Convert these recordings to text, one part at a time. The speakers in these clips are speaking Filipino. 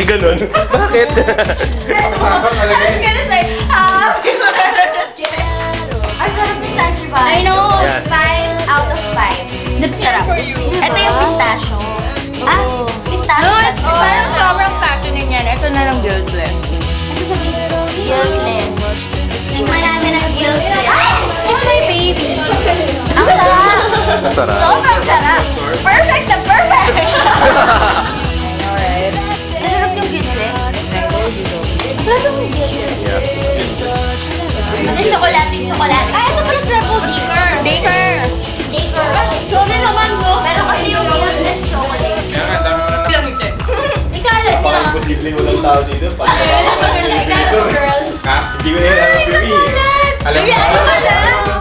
ganun. Bakit? I was gonna say, happy birthday. Ang sarap ni Sanchiba. I know. Yes. 5 out of 5. Sarap. Ito yung pistachio. Pistachio. Parang sobrang fattening yan. Ito na lang guiltless. Ito sabihin, guiltless. Tingnan natin ang guiltless. It's my baby. Ang sarap. Sobrang sarap. Perfect na perfect. Alright. Masarap yung guiltless. Masarap yung guiltless. Kasi chocolate. Ito pala spreadful Daker. Sorry naman mo. Pero kasi yung guiltless chocolate. Kaya nga, dami mo na Ikalat niya. napaka-imposible walang tao dito. Ikalat mo, girl. Ha? Hindi ko na yung alam yung alam mo.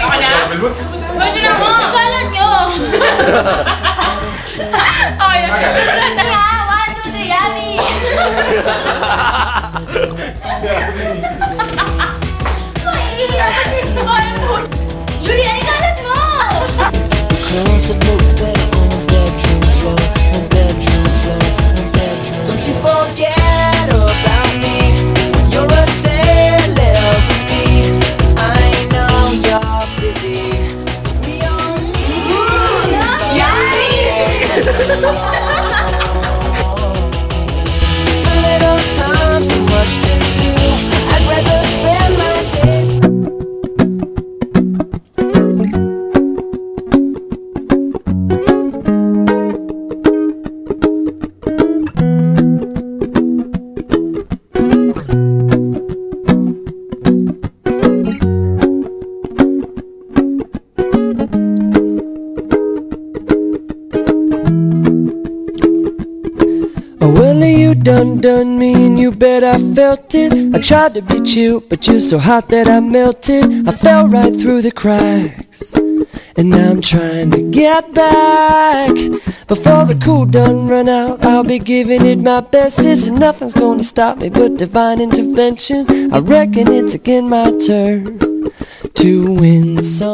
Ako na? Pwede na mo! Ikalat nyo. Okay na. Kaya, 1, 2, 3, yummy. Julia, ikalat mo. Closet look better on the bedroom floor, on bedroom floor, on bedroom. Don't you forget about me when you're a celebrity. I know you're busy. We all need it's a little time, so much to do. I'd rather spend my days. Well, you done me and you bet I felt it. I tried to be chill, but you're so hot that I melted. I fell right through the cracks, and now I'm trying to get back. Before the cool done run out, I'll be giving it my bestest, and nothing's gonna stop me but divine intervention. I reckon it's again my turn to win some.